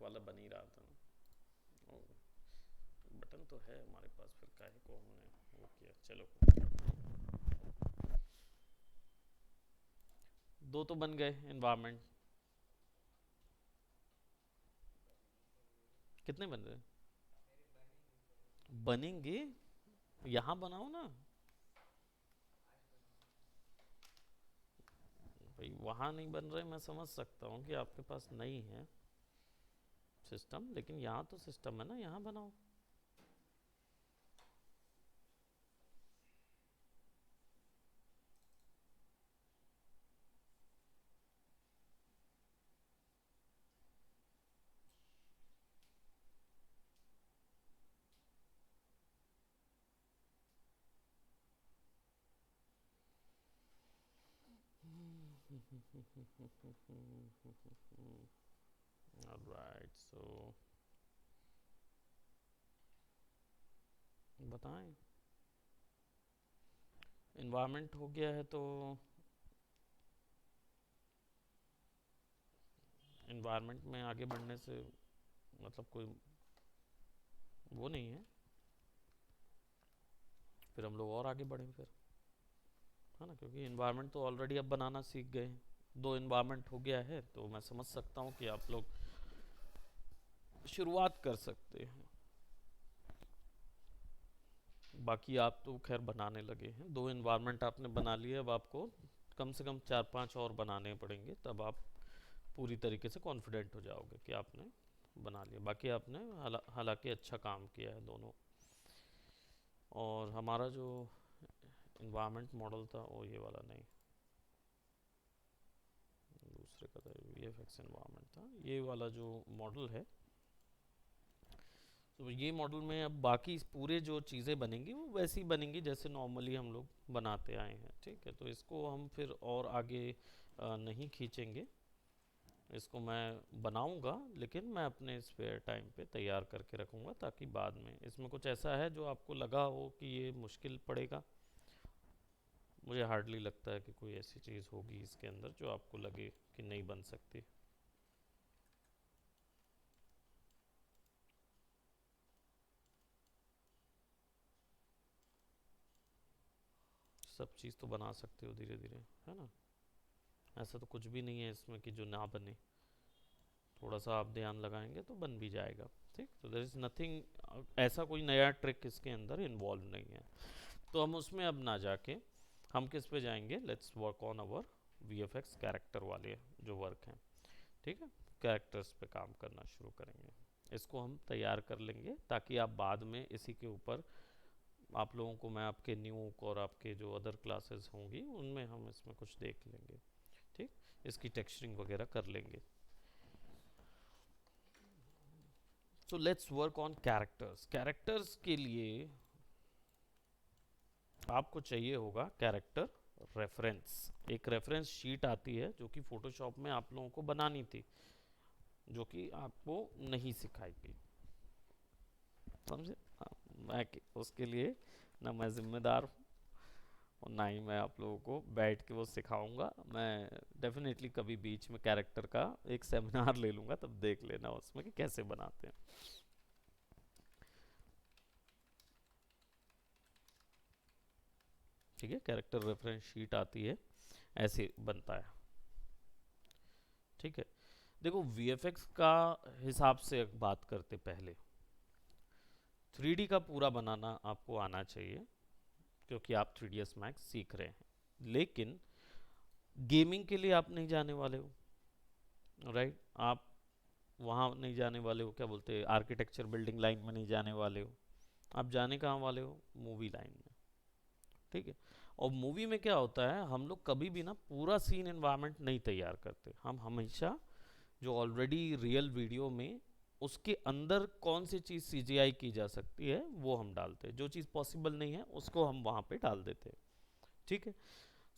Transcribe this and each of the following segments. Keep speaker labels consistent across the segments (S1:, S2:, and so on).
S1: वाला बन ही रहा था ना। बटन तो है हमारे पास, फिर काहे को हमने वो किया। चलो, दो तो बन गए एनवायरमेंट। कितने बन रहे? बनेंगे, यहाँ बनाओ ना भाई, वहाँ नहीं बन रहे। मैं समझ सकता हूँ कि आपके पास नहीं है सिस्टम, लेकिन यहाँ तो सिस्टम है ना, यहाँ बनाओ। ऑलराइट, सो बताएं। इन्वायरमेंट हो गया है, तो इन्वायरमेंट में आगे बढ़ने से मतलब कोई वो नहीं है, फिर हम लोग और आगे बढ़ें फिर, है ना, क्योंकि इन्वायरमेंट तो ऑलरेडी अब बनाना सीख गए हैं। दो इन्वायरमेंट हो गया है, तो मैं समझ सकता हूँ कि आप लोग शुरुआत कर सकते हैं। बाकी आप तो खैर बनाने लगे हैं, दो इन्वायरमेंट आपने बना लिए, अब आपको कम से कम चार पांच और बनाने पड़ेंगे, तब आप पूरी तरीके से कॉन्फिडेंट हो जाओगे कि आपने बना लिया। बाकी आपने हालांकि अच्छा काम किया है दोनों। और हमारा जो इन्वायरमेंट मॉडल था वो ये वाला नहीं, दूसरे का था, वी एफ एक्स इन्वायरमेंट था ये वाला जो मॉडल है। तो ये मॉडल में अब बाकी पूरे जो चीज़ें बनेंगी वो वैसी बनेंगी जैसे नॉर्मली हम लोग बनाते आए हैं, ठीक है। तो इसको हम फिर और आगे नहीं खींचेंगे, इसको मैं बनाऊंगा, लेकिन मैं अपने स्पेयर टाइम पे तैयार करके रखूंगा, ताकि बाद में इसमें कुछ ऐसा है जो आपको लगा हो कि ये मुश्किल पड़ेगा। मुझे हार्डली लगता है कि कोई ऐसी चीज़ होगी इसके अंदर जो आपको लगे कि नहीं बन सकती। सब चीज़ तो बना सकते हो धीरे धीरे, है ना। ऐसा तो कुछ भी नहीं है इसमें कि जो ना बने, थोड़ा सा आप ध्यान लगाएंगे तो बन भी जाएगा, ठीक। तो देयर इज़ नथिंग, ऐसा कोई नया ट्रिक इसके अंदर इन्वॉल्व नहीं है। तो हम उसमें अब ना जाके हम किस पे जाएंगे, let's work on our V F x character वाले जो वर्क हैं, ठीक है। कैरेक्टर्स पे काम करना शुरू करेंगे, इसको हम तैयार कर लेंगे ताकि आप बाद में इसी के ऊपर, आप लोगों को मैं आपके न्यूक और आपके जो अदर क्लासेस होंगी उनमें हम इसमें कुछ देख लेंगे, ठीक। इसकी टेक्सचरिंग वगैरह कर लेंगे। So let's work on characters. Characters के लिए आपको चाहिए होगा कैरेक्टर रेफरेंस। एक रेफरेंस शीट आती है जो कि फोटोशॉप में आप लोगों को बनानी थी, जो कि आपको नहीं सिखाई गई, समझे। हाँ, मैं उसके लिए ना मैं जिम्मेदार हूँ, और ना ही मैं आप लोगों को बैठ के वो सिखाऊंगा। मैं डेफिनेटली कभी बीच में कैरेक्टर का एक सेमिनार ले लूंगा, तब देख लेना उसमें कि कैसे बनाते हैं, ठीक है। कैरेक्टर रेफरेंस शीट आती है, ऐसे बनता है, ठीक है। देखो, वीएफएक्स का हिसाब से बात करते पहले, थ्री डी का पूरा बनाना आपको आना चाहिए, क्योंकि आप 3ds मैक्स सीख रहे हैं। लेकिन गेमिंग के लिए आप नहीं जाने वाले हो, राइट। आप वहाँ नहीं जाने वाले हो, क्या बोलते हैं, आर्किटेक्चर बिल्डिंग लाइन में नहीं जाने वाले हो। आप जाने कहाँ वाले हो, मूवी लाइन में, ठीक है। और मूवी में क्या होता है, हम लोग कभी भी ना पूरा सीन एनवायरनमेंट नहीं तैयार करते, हम हमेशा जो ऑलरेडी रियल वीडियो में उसके अंदर कौन सी चीज़ सीजीआई की जा सकती है वो हम डालते हैं, जो चीज़ पॉसिबल नहीं है उसको हम वहाँ पे डाल देते हैं, ठीक है।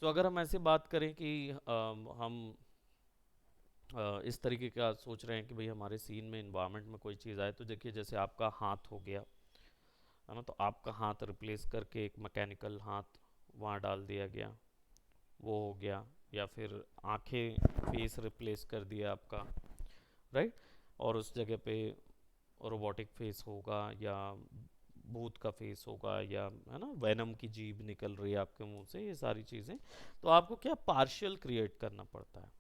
S1: तो अगर हम ऐसे बात करें कि हम इस तरीके का सोच रहे हैं कि भाई हमारे सीन में इन्वायरमेंट में कोई चीज़ आए, तो देखिए जैसे आपका हाथ हो गया, है ना, तो आपका हाथ रिप्लेस करके एक मैकेनिकल हाथ वहाँ डाल दिया गया, वो हो गया। या फिर आंखें, फेस रिप्लेस कर दिया आपका, राइट। और उस जगह पे रोबोटिक फेस होगा या भूत का फेस होगा, या है ना वेनम की जीभ निकल रही है आपके मुंह से, ये सारी चीज़ें। तो आपको क्या पार्शियल क्रिएट करना पड़ता है।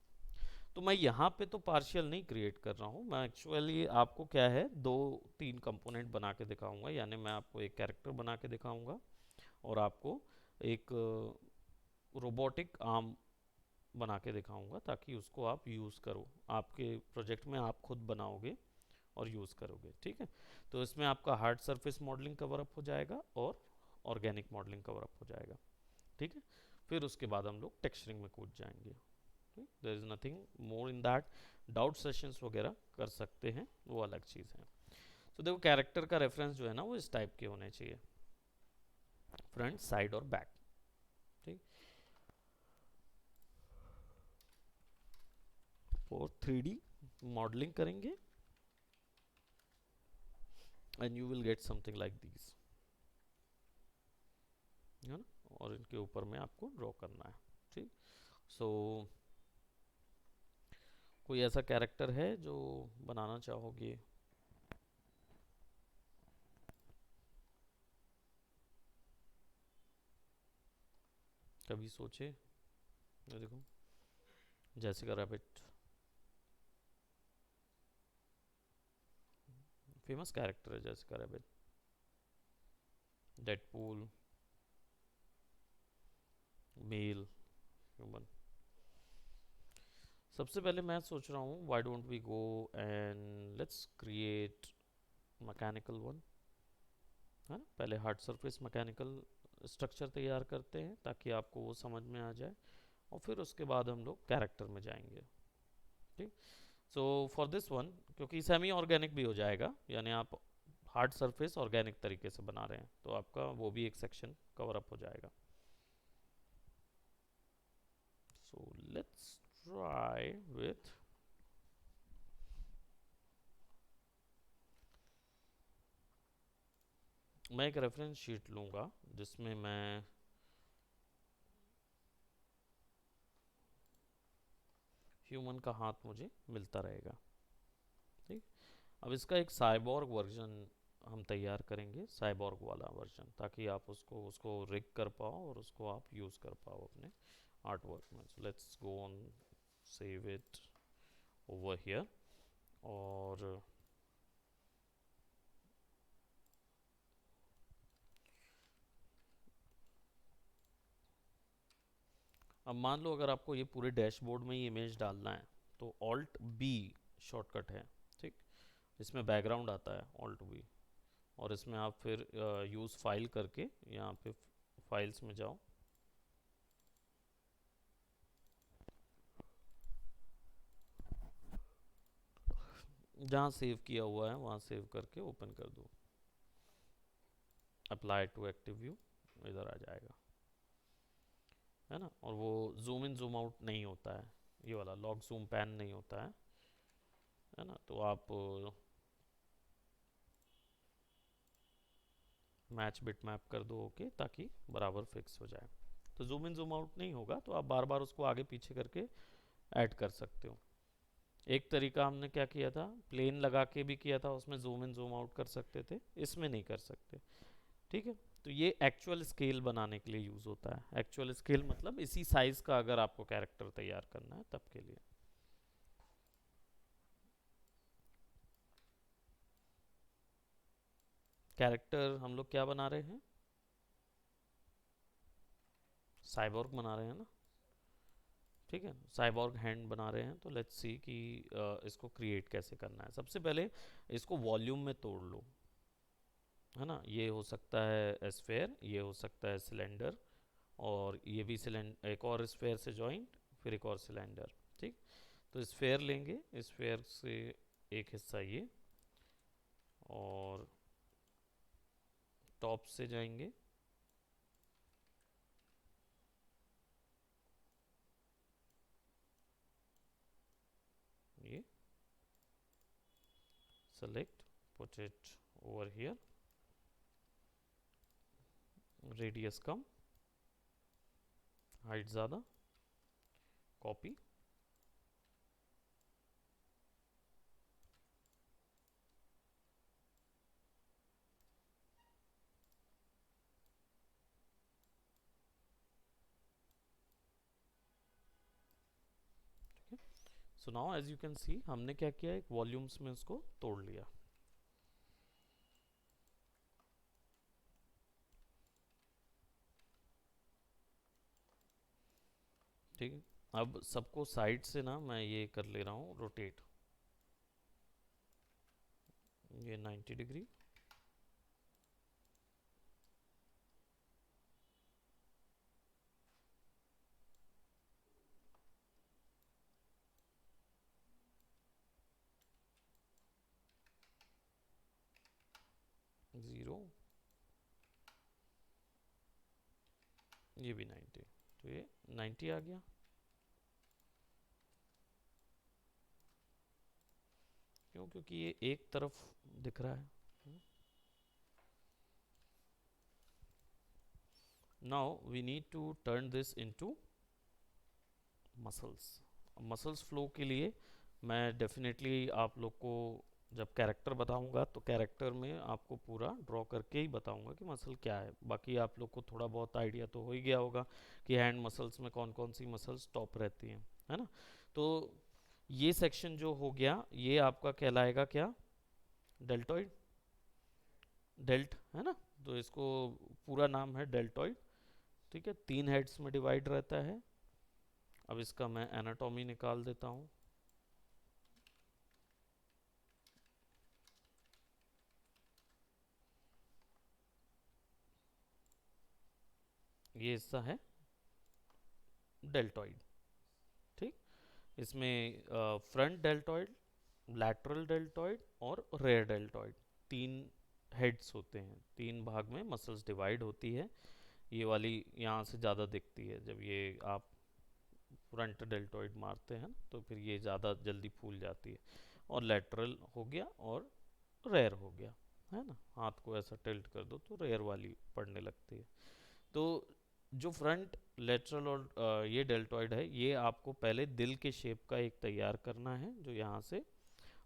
S1: तो मैं यहाँ पे तो पार्शियल नहीं क्रिएट कर रहा हूँ, मैं एक्चुअली आपको क्या है दो तीन कंपोनेंट बना के दिखाऊंगा। यानी मैं आपको एक कैरेक्टर बना के दिखाऊंगा और आपको एक रोबोटिक आर्म बना के दिखाऊंगा, ताकि उसको आप यूज़ करो आपके प्रोजेक्ट में, आप खुद बनाओगे और यूज़ करोगे। ठीक है, तो इसमें आपका hard surface modelling cover up हो जाएगा और ऑर्गेनिक मॉडलिंग कवर अप हो जाएगा। ठीक है, फिर उसके बाद हम लोग टेक्सचरिंग में कूद जाएंगे। There is nothing more in that. Doubt sessions वगैरह कर सकते हैं, वो अलग चीज़ है। तो देखो कैरेक्टर का रेफरेंस जो है ना वो इस टाइप के होने चाहिए, फ्रंट साइड और बैक। ठीक, और 3D मॉडलिंग करेंगे and you will get something like this, है ना। और इनके ऊपर में आपको ड्रॉ करना है। ठीक, सो कोई ऐसा कैरेक्टर है जो बनाना चाहोगे? कभी सोचे? ये देखो, जैसिका रैबिट फेमस कैरेक्टर है, Jessica Rabbit, Deadpool, male human. सबसे पहले मैं सोच रहा हूँ why don't we go and let's create mechanical one, है ना। पहले हार्ड सरफेस मैकेनिकल स्ट्रक्चर तैयार करते हैं ताकि आपको वो समझ में आ जाए, और फिर उसके बाद हम लोग कैरेक्टर में जाएंगे। ठीक, सो फॉर दिस वन, क्योंकि सेमी ऑर्गेनिक भी हो जाएगा, यानी आप हार्ड सरफेस ऑर्गेनिक तरीके से बना रहे हैं, तो आपका वो भी एक सेक्शन कवर अप हो जाएगा। सो लेट्स ट्राई विथ, मैं एक रेफरेंस शीट लूंगा जिसमें मैं ह्यूमन का हाथ मुझे मिलता रहेगा। ठीक, अब इसका एक साइबॉर्ग वर्जन हम तैयार करेंगे, साइबॉर्ग वाला वर्जन, ताकि आप उसको उसको रिग कर पाओ और उसको आप यूज़ कर पाओ अपने आर्ट वर्क में। So let's go on, save it over here. और अब मान लो अगर आपको ये पूरे डैशबोर्ड में ही इमेज डालना है, तो ऑल्ट बी शॉर्टकट है। ठीक, इसमें बैकग्राउंड आता है ऑल्ट बी, और इसमें आप फिर यूज़ फाइल करके यहाँ पे फाइल्स में जाओ, जहाँ सेव किया हुआ है वहाँ सेव करके ओपन कर दो, अप्लाई टू एक्टिव व्यू, इधर आ जाएगा, है ना। और वो जूम इन जूम आउट नहीं होता है, ये वाला लॉक जूम पैन नहीं होता है ना। तो आप मैच बिट मैप कर दो, ओके, ताकि बराबर फिक्स हो जाए। तो जूम इन जूम आउट नहीं होगा, तो आप बार बार उसको आगे पीछे करके ऐड कर सकते हो। एक तरीका हमने क्या किया था, प्लेन लगा के भी किया था, उसमें जूम इन जूम आउट कर सकते थे, इसमें नहीं कर सकते। ठीक है, तो ये एक्चुअल स्केल बनाने के लिए यूज़ होता है। एक्चुअल स्केल मतलब इसी साइज का अगर आपको कैरेक्टर तैयार करना है तब के लिए। कैरेक्टर हम लोग क्या बना रहे हैं, साइबॉर्ग बना रहे हैं ना। ठीक है, साइबॉर्ग हैंड बना रहे हैं, तो लेट्स सी कि इसको क्रिएट कैसे करना है। सबसे पहले इसको वॉल्यूम में तोड़ लो, है ना। ये हो सकता है स्फेयर, ये हो सकता है सिलेंडर, और ये भी सिलेंडर, एक और स्फेयर से जॉइंट, फिर एक और सिलेंडर। ठीक, तो स्फेयर लेंगे, स्फेयर से एक हिस्सा ये, और टॉप से जाएंगे, ये select, put it over here, radius कम, हाइट ज़्यादा, copy, so now as you can see हमने क्या किया, एक वॉल्यूम्स में उसको तोड़ लिया। ठीक है, अब सबको साइड से ना मैं ये कर ले रहा हूँ रोटेट, ये 90 डिग्री, ज़ीरो, ये भी 90, तो ये 90 आ गया। क्यों? क्योंकि ये एक तरफ दिख रहा है। Now we need to turn this into muscles. Muscles flow के लिए मैं डेफिनेटली आप लोग को जब कैरेक्टर बताऊंगा तो कैरेक्टर में आपको पूरा ड्रॉ करके ही बताऊंगा कि मसल क्या है। बाकी आप लोग को थोड़ा बहुत आइडिया तो हो ही गया होगा कि हैंड मसल्स में कौन कौन सी मसल्स टॉप रहती हैं, है ना। तो ये सेक्शन जो हो गया ये आपका कहलाएगा क्या, डेल्टॉइड, डेल्ट, है ना। तो इसको पूरा नाम है डेल्टॉइड। ठीक है, 3 हेड्स में डिवाइड रहता है। अब इसका मैं एनाटॉमी निकाल देता हूँ। ये हिस्सा है डेल्टॉइड। ठीक, इसमें फ्रंट डेल्टॉइड, लैटरल डेल्टॉइड और रेयर डेल्टॉइड, 3 हेड्स होते हैं। 3 भाग में मसल्स डिवाइड होती है। ये वाली यहाँ से ज़्यादा दिखती है, जब ये आप फ्रंट डेल्टॉइड मारते हैं तो फिर ये ज़्यादा जल्दी फूल जाती है। और लैटरल हो गया और रेयर हो गया, है ना। हाथ को ऐसा टिल्ट कर दो तो रेयर वाली पड़ने लगती है। तो जो फ्रंट, लेटरल और ये डेल्टॉइड है, ये आपको पहले दिल के शेप का एक तैयार करना है जो यहाँ से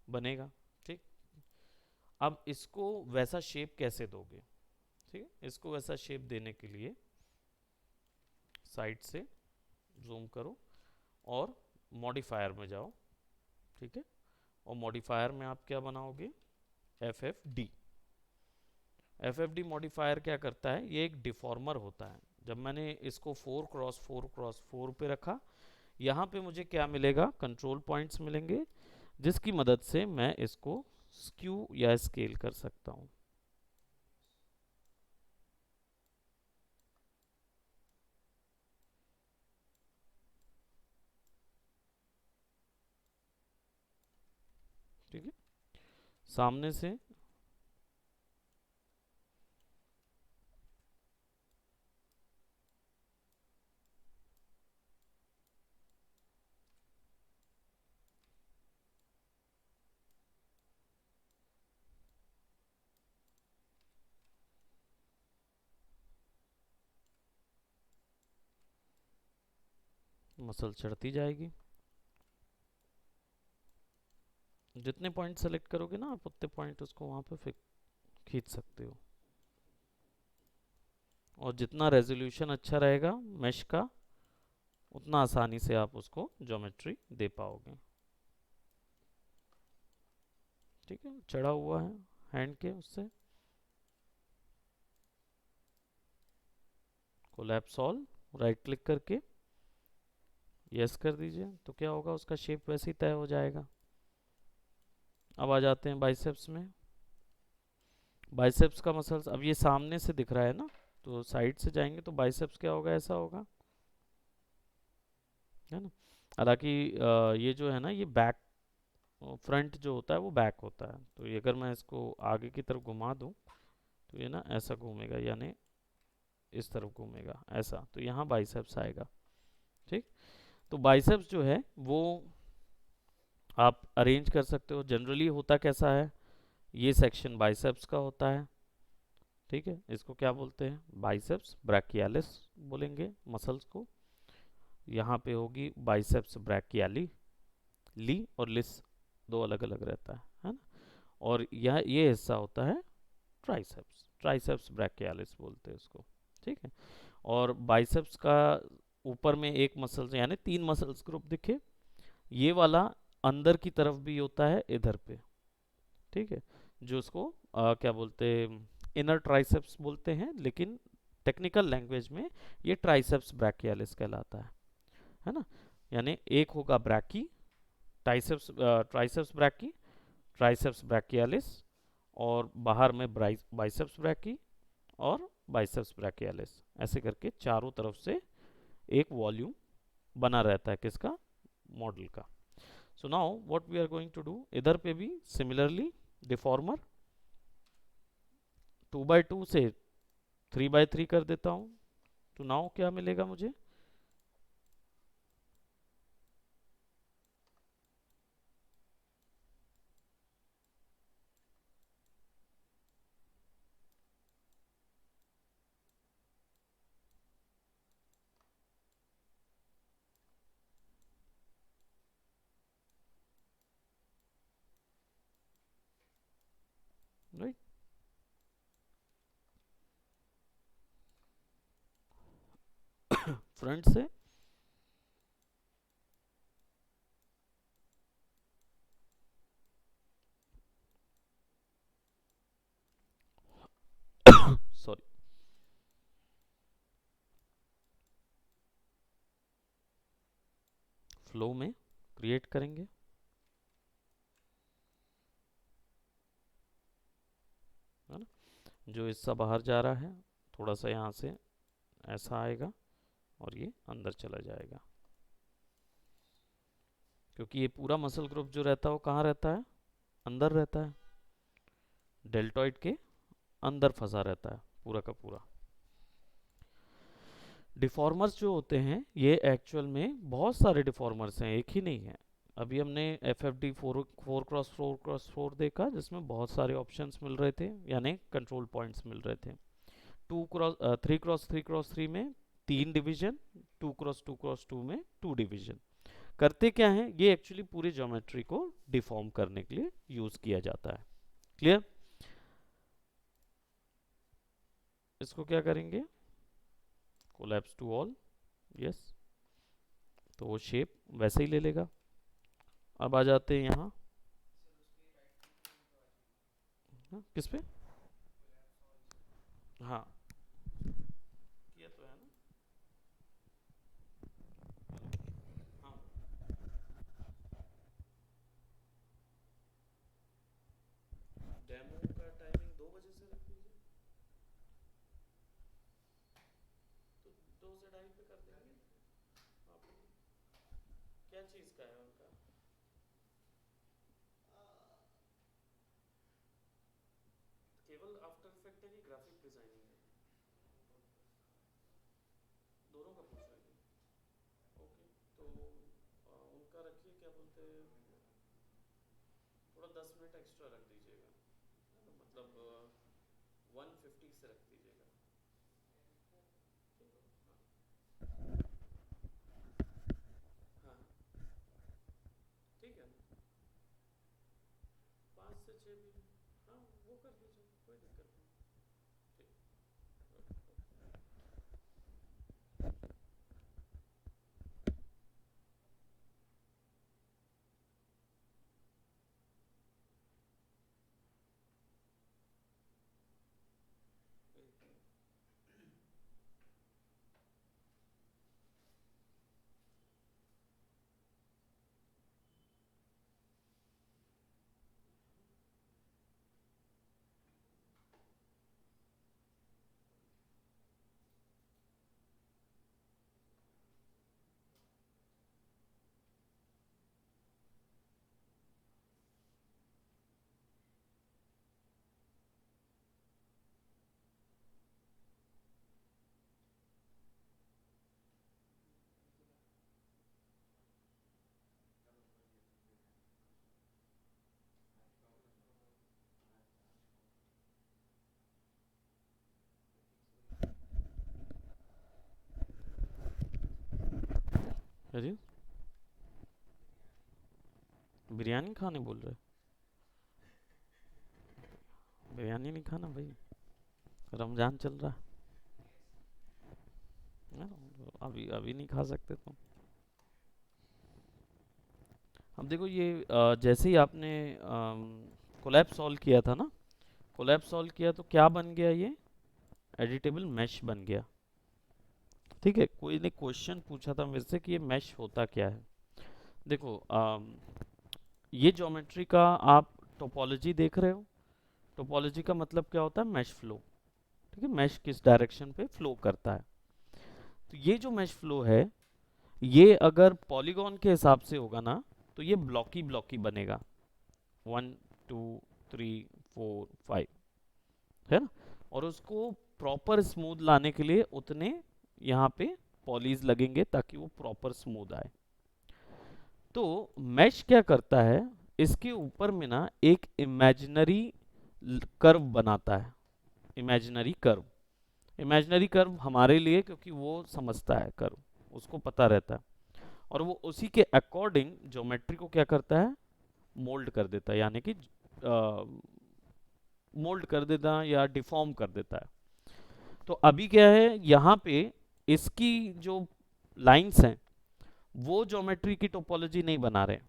S1: बनेगा। ठीक, अब इसको वैसा शेप कैसे दोगे? ठीक है, इसको वैसा शेप देने के लिए साइड से जूम करो और मॉडिफायर में जाओ। ठीक है, और मॉडिफायर में आप क्या बनाओगे, F F D. F F D modifier क्या करता है, ये एक डिफॉर्मर होता है। जब मैंने इसको 4x4x4 पे रखा, यहाँ पे मुझे क्या मिलेगा, कंट्रोल पॉइंट्स मिलेंगे जिसकी मदद से मैं इसको स्क्यू या स्केल कर सकता हूँ। ठीक है, सामने से मसल चढ़ती जाएगी। जितने पॉइंट सेलेक्ट करोगे ना आप, उतने पॉइंट उसको वहाँ पे खींच सकते हो। और जितना रेजोल्यूशन अच्छा रहेगा मेश का, उतना आसानी से आप उसको ज्योमेट्री दे पाओगे। ठीक है, चढ़ा हुआ है हैंड के, उससे कोलैप्स ऑल, राइट क्लिक करके यस कर दीजिए, तो क्या होगा, उसका शेप वैसे ही तय हो जाएगा। अब आ जाते हैं बाइसेप्स में। बाइसेप्स का मसल्स, अब ये सामने से दिख रहा है ना, तो साइड से जाएंगे तो बाइसेप्स क्या होगा, ऐसा होगा, है ना। हालांकि ये जो है ना, ये बैक, फ्रंट जो होता है वो बैक होता है। तो ये अगर मैं इसको आगे की तरफ घुमा दूं तो ये ना ऐसा घूमेगा, यानी इस तरफ घूमेगा ऐसा, तो यहाँ बाइसेप्स आएगा। ठीक, तो बाइसेप्स जो है वो आप अरेंज कर सकते हो। जनरली होता कैसा है, ये सेक्शन बाइसेप्स का होता है। ठीक है, इसको क्या बोलते हैं, बाइसेप्स ब्रैकियालिस बोलेंगे मसल्स को। यहाँ पे होगी बाइसेप्स ब्रैकियाली, ली और लिस दो अलग अलग रहता है ना। और यह ये हिस्सा होता है ट्राइसेप्स, ट्राइसेप्स ब्रैकियालिस बोलते हैं इसको। ठीक है, और बाइसेप्स का ऊपर में एक मसल यानी 3 मसल्स ग्रुप दिखे, ये वाला अंदर की तरफ भी होता है इधर पे, ठीक है, जो उसको क्या बोलते हैं, इनर ट्राइसेप्स बोलते हैं, लेकिन टेक्निकल लैंग्वेज में ये ट्राइसेप्स ब्रैकियालिस कहलाता है ना। यानी एक होगा brachy, triceps triceps brachy, triceps brachialis, और बाहर में बाइसेप्स ब्रैकी और बाइसेप्स ब्रैकियालिस, ऐसे करके चारों तरफ से एक वॉल्यूम बना रहता है किसका, मॉडल का। So now what we are going to do, इधर पे भी सिमिलरली डिफॉर्मर 2x2 से 3x3 कर देता हूं। तो नाउ क्या मिलेगा मुझे, राइट। फ्रंट से सॉरी, फ्लो में क्रिएट करेंगे, है ना। जो हिस्सा बाहर जा रहा है थोड़ा सा यहाँ से ऐसा आएगा और ये अंदर चला जाएगा, क्योंकि ये पूरा मसल ग्रुप जो रहता है वो कहाँ रहता है, अंदर रहता है, डेल्टॉइड के अंदर फंसा रहता है पूरा का पूरा। डिफॉर्मर्स जो होते हैं ये एक्चुअल में बहुत सारे डिफॉर्मर्स हैं, एक ही नहीं है। अभी हमने एफ एफ डी 4x4x4 देखा, जिसमें बहुत सारे ऑप्शंस मिल रहे थे, यानी कंट्रोल पॉइंट्स मिल रहे थे। 3x3x3 में 3 डिवीजन, 2x2x2 में 2 डिवीजन। करते क्या है, ये एक्चुअली पूरी ज्योमेट्री को डिफॉर्म करने के लिए यूज किया जाता है। क्लियर। इसको क्या करेंगे, कोलैप्स टू ऑल, यस, तो वो शेप वैसे ही ले लेगा। अब आ जाते हैं यहाँ, हाँ, किस पे, हाँ किया तो है ना, हाँ डेमो का टाइमिंग 2 बजे से रख लीजिए, तो 2 से 2:30 पे कर देंगे। आप लोग क्या चीज़ का है उनका, केवल आफ्टर इफेक्ट है कि ग्राफिक डिजाइनिंग है, दोनों का पूछ रहे थे। ओके, तो उनका रखिए, क्या बोलते हैं, थोड़ा 10 मिनट एक्स्ट्रा रख दीजिएगा, है ना, मतलब 1:50 से रख दीजिएगा, ठीक है, हाँ हाँ, ठीक है ना, 5 से 6 भी, हाँ वो कर दीजिए, कोई दिक्कत नहीं, ठीक, ओके। अरे बिरयानी खाने बोल रहे, बिरयानी नहीं खाना भाई, रमजान चल रहा है ना, अभी अभी नहीं खा सकते तुम। अब देखो ये जैसे ही आपने कोलैब सॉल्व किया था ना, कोलैब सॉल्व किया तो क्या बन गया, ये एडिटेबल मैश बन गया। ठीक है, कोई ने क्वेश्चन पूछा था मेरे से कि ये मैश होता क्या है। देखो ये ज्योमेट्री का आप टोपोलॉजी देख रहे हो। टोपोलॉजी का मतलब क्या होता है, मैश फ्लो। ठीक है, मैश किस डायरेक्शन पे फ्लो करता है। तो ये जो मैश फ्लो है, ये अगर पॉलीगॉन के हिसाब से होगा ना, तो ये ब्लॉकी ब्लॉकी बनेगा, 1 2 3 4 5, है ना। और उसको प्रॉपर स्मूथ लाने के लिए उतने यहाँ पे पॉलीज लगेंगे ताकि वो प्रॉपर स्मूथ आए। तो मैश क्या करता है, इसके ऊपर में ना एक इमेजिनरी कर्व बनाता है। इमेजिनरी कर्व, इमेजिनरी कर्व हमारे लिए, क्योंकि वो समझता है कर्व, उसको पता रहता है, और वो उसी के अकॉर्डिंग ज्योमेट्री को क्या करता है, मोल्ड कर देता है, यानी कि मोल्ड कर देता है या डिफॉर्म कर देता है। तो अभी क्या है, यहाँ पे इसकी जो लाइंस हैं वो ज्योमेट्री की टोपोलॉजी नहीं बना रहे,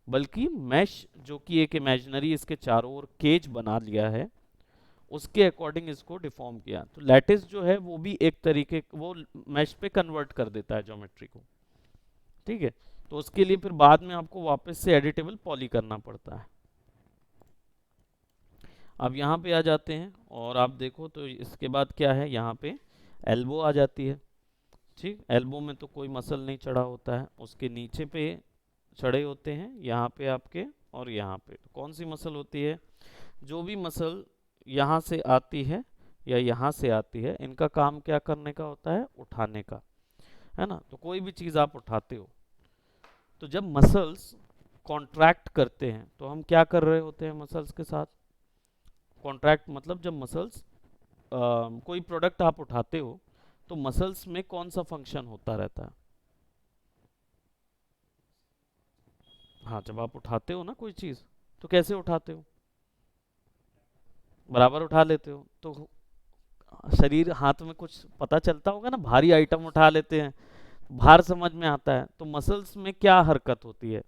S1: बल्कि मैश जो कि एक इमेजिनरी इसके चारों ओर केज बना लिया है, उसके अकॉर्डिंग इसको डिफॉर्म किया। तो लैटिस जो है वो भी एक तरीके, वो मैश पे कन्वर्ट कर देता है ज्योमेट्री को। ठीक है, तो उसके लिए फिर बाद में आपको वापस से एडिटेबल पॉली करना पड़ता है। अब यहाँ पे आ जाते हैं और आप देखो तो इसके बाद क्या है, यहाँ पे एल्बो आ जाती है। ठीक, एल्बो में तो कोई मसल नहीं चढ़ा होता है, उसके नीचे पे चढ़े होते हैं, यहाँ पे आपके और यहाँ पे। तो कौन सी मसल होती है, जो भी मसल यहाँ से आती है या यहाँ से आती है, इनका काम क्या करने का होता है, उठाने का, है ना। तो कोई भी चीज़ आप उठाते हो, तो जब मसल्स कॉन्ट्रैक्ट करते हैं तो हम क्या कर रहे होते हैं मसल्स के साथ, कॉन्ट्रैक्ट मतलब जब मसल्स कोई प्रोडक्ट आप उठाते हो तो मसल्स में कौन सा फंक्शन होता रहता है। हाँ, जब आप उठाते हो ना कोई चीज़, तो कैसे उठाते हो, बराबर उठा लेते हो। तो शरीर हाथ में कुछ पता चलता होगा ना, भारी आइटम उठा लेते हैं, भार समझ में आता है। तो मसल्स में क्या हरकत होती है,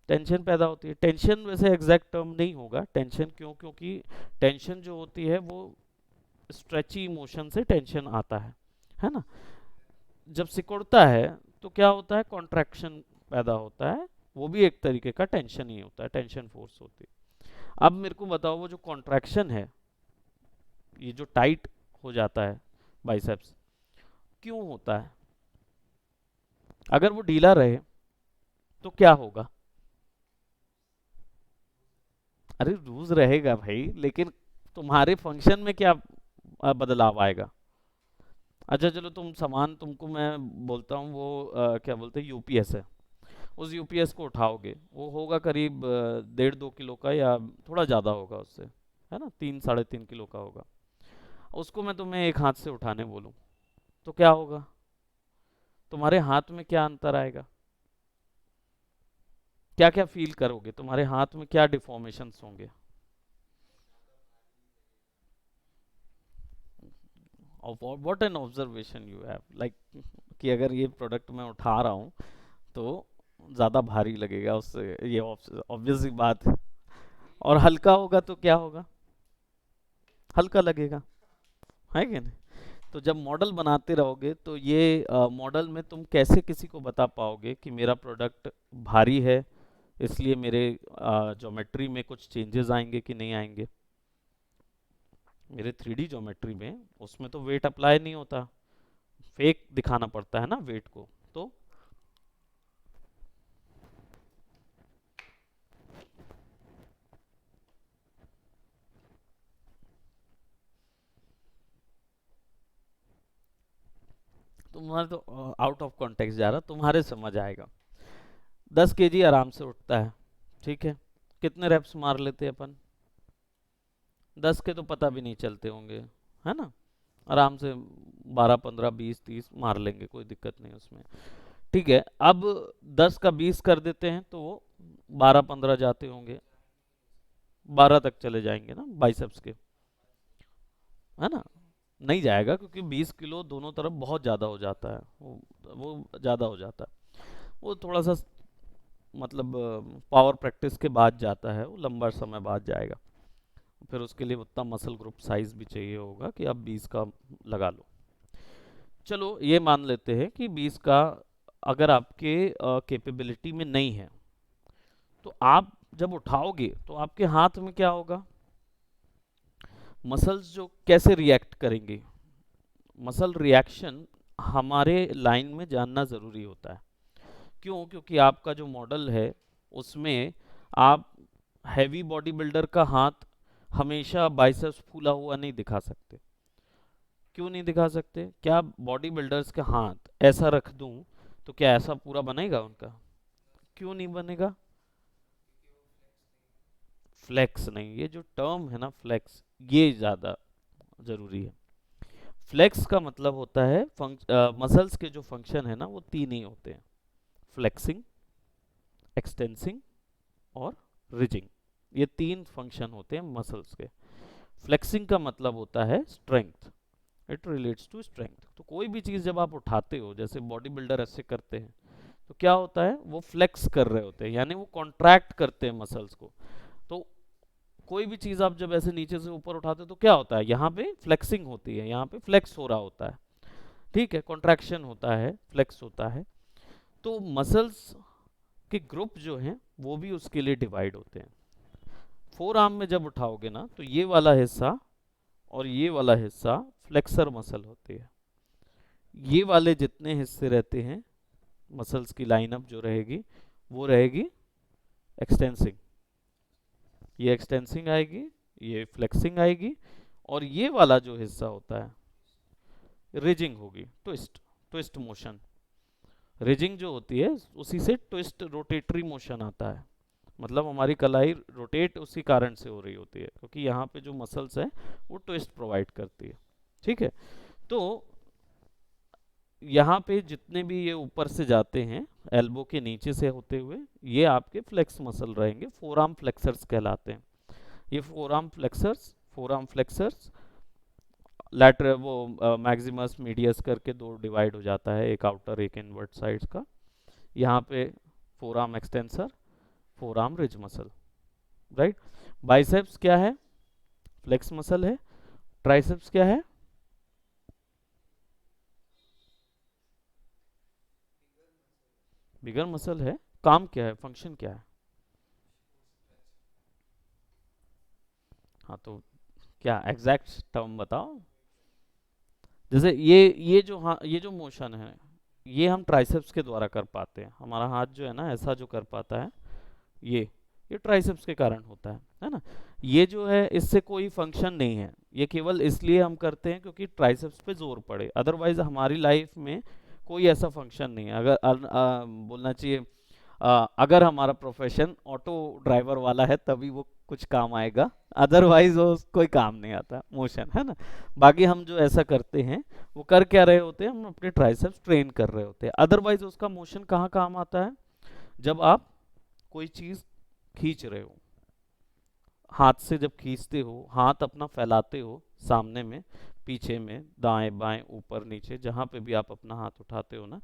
S1: टेंशन पैदा होती है। टेंशन वैसे एग्जैक्ट टर्म नहीं होगा, टेंशन क्यों, क्योंकि टेंशन जो होती है वो स्ट्रेची मोशन से टेंशन आता है ना। जब सिकुड़ता है तो क्या होता है, कॉन्ट्रैक्शन पैदा होता है, वो भी एक तरीके का टेंशन ही होता है, टेंशन फोर्स होती है। अब मेरे को बताओ, वो जो कॉन्ट्रैक्शन है, ये जो टाइट हो जाता है बाइसेप्स, क्यों होता है। अगर वो ढीला रहे तो क्या होगा, अरे लूज रहेगा भाई, लेकिन तुम्हारे फंक्शन में क्या बदलाव आएगा। अच्छा चलो, तुमको मैं बोलता हूँ, वो क्या बोलते हैं, यूपीएस है। उस यूपीएस को उठाओगे, वो होगा करीब 1.5 2 किलो का, या थोड़ा ज़्यादा होगा उससे, है ना, 3 3.5 किलो का होगा। उसको मैं तुम्हें एक हाथ से उठाने बोलूँ तो क्या होगा, तुम्हारे हाथ में क्या अंतर आएगा, क्या क्या फील करोगे, तुम्हारे हाथ में क्या डिफॉर्मेशंस होंगे। What an observation you have, like कि अगर ये प्रोडक्ट मैं उठा रहा हूँ तो ज़्यादा भारी लगेगा उससे, ये ऑब्वियस सी बात है। और हल्का होगा तो क्या होगा, हल्का लगेगा, है कि नहीं। तो जब मॉडल बनाते रहोगे तो ये मॉडल में तुम कैसे किसी को बता पाओगे कि मेरा प्रोडक्ट भारी है, इसलिए मेरे ज्योमेट्री में कुछ चेंजेस आएंगे कि नहीं आएंगे। मेरे 3D ज्योमेट्री में उसमें तो वेट अप्लाई नहीं होता, फेक दिखाना पड़ता है ना वेट को। तो तुम्हारे तो आउट ऑफ कॉन्टेक्स्ट जा रहा, तुम्हारे समझ आएगा। 10 kg आराम से उठता है, ठीक है, कितने रेप्स मार लेते हैं अपन, 10 के तो पता भी नहीं चलते होंगे, है ना। आराम से 12 15 20 30 मार लेंगे, कोई दिक्कत नहीं उसमें। ठीक है, अब 10 का 20 कर देते हैं तो वो 12 15 जाते होंगे, 12 तक चले जाएंगे ना बाइसेप्स के, है ना। नहीं जाएगा, क्योंकि 20 किलो दोनों तरफ बहुत ज़्यादा हो जाता है, वो ज़्यादा हो जाता है। वो थोड़ा सा मतलब पावर प्रैक्टिस के बाद जाता है, वो लंबा समय बाद जाएगा, फिर उसके लिए उतना मसल ग्रुप साइज भी चाहिए होगा कि आप 20 का लगा लो। चलो ये मान लेते हैं कि 20 का अगर आपके कैपेबिलिटी में नहीं है, तो आप जब उठाओगे तो आपके हाथ में क्या होगा, मसल्स जो कैसे रिएक्ट करेंगे, मसल रिएक्शन हमारे लाइन में जानना ज़रूरी होता है। क्यों? क्योंकि आपका जो मॉडल है उसमें आप हैवी बॉडी बिल्डर का हाथ हमेशा बाइसेप्स फूला हुआ नहीं दिखा सकते। क्यों नहीं दिखा सकते? क्या बॉडी बिल्डर्स के हाथ ऐसा रख दूं तो क्या ऐसा पूरा बनेगा उनका? क्यों नहीं बनेगा? फ्लेक्स नहीं, ये जो टर्म है ना फ्लेक्स, ये ज़्यादा ज़रूरी है। फ्लेक्स का मतलब होता है मसल्स के जो फंक्शन है ना वो तीन ही होते हैं, फ्लेक्सिंग, एक्सटेंसिंग और रिजिंग। ये तीन फंक्शन होते हैं मसल्स के। फ्लेक्सिंग का मतलब होता है strength, it relates to strength. तो कोई भी चीज़ जब आप उठाते हो, जैसे बॉडी बिल्डर ऐसे करते हैं, तो क्या होता है, वो फ्लेक्स कर रहे होते हैं, यानी वो कॉन्ट्रैक्ट करते हैं मसल्स को। तो कोई भी चीज़ आप जब ऐसे नीचे से ऊपर उठाते हो तो क्या होता है, यहाँ पे फ्लेक्सिंग होती है, यहाँ पे फ्लेक्स हो रहा होता है, ठीक है, कॉन्ट्रैक्शन होता है, फ्लेक्स होता है। तो मसल्स के ग्रुप जो हैं वो भी उसके लिए डिवाइड होते हैं। फोर आर्म में जब उठाओगे ना तो ये वाला हिस्सा और ये वाला हिस्सा फ्लेक्सर मसल होती है। ये वाले जितने हिस्से रहते हैं मसल्स की लाइनअप जो रहेगी वो रहेगी एक्सटेंसिंग, ये एक्सटेंसिंग आएगी, ये फ्लेक्सिंग आएगी, और ये वाला जो हिस्सा होता है रिजिंग होगी, ट्विस्ट, ट्विस्ट मोशन। रिजिंग जो होती है उसी से ट्विस्ट रोटेटरी मोशन आता है, मतलब हमारी कलाई रोटेट उसी कारण से हो रही होती है, क्योंकि यहाँ पे जो मसल्स है वो ट्विस्ट प्रोवाइड करती है, ठीक है। तो यहाँ पे जितने भी ये ऊपर से जाते हैं एल्बो के नीचे से होते हुए, ये आपके फ्लेक्स मसल रहेंगे, फोर आर्म फ्लेक्सर्स कहलाते हैं। ये फोर आर्म फ्लेक्सर्स लैटर वो मैक्सिमस मीडियस करके दो डिवाइड हो जाता है, एक आउटर एक इनवर्ट साइड्स का। यहाँ पे four arm extensor, four arm ridge muscle, right. Biceps क्या है, फ्लेक्स मसल है। ट्राइसेप्स क्या है, बिगर मसल है। काम क्या है, फंक्शन क्या है? हाँ तो क्या एग्जैक्ट टर्म बताओ। जैसे ये जो, हाँ ये जो मोशन है ये हम ट्राइसेप्स के द्वारा कर पाते हैं, हमारा हाथ जो है ना ऐसा जो कर पाता है, ये ये ट्राइसेप्स के कारण होता है ना। ये जो है इससे कोई फंक्शन नहीं है, ये केवल इसलिए हम करते हैं क्योंकि ट्राइसेप्स पे जोर पड़े, अदरवाइज हमारी लाइफ में कोई ऐसा फंक्शन नहीं है। अगर बोलना चाहिए अगर हमारा प्रोफेशन ऑटो ड्राइवर वाला है तभी वो कुछ काम आएगा, अदरवाइज वो कोई काम नहीं आता मोशन, है ना। बाकी हम जो ऐसा करते हैं वो कर क्या रहे होते हैं, हम अपने ट्राइसेप्स ट्रेन कर रहे होते हैं, अदरवाइज उसका मोशन कहाँ काम आता है, जब आप कोई चीज़ खींच रहे हो, हाथ से जब खींचते हो, हाथ अपना फैलाते हो सामने में, पीछे में, दाएं बाएं ऊपर नीचे, जहाँ पे भी आप अपना हाथ उठाते हो ना,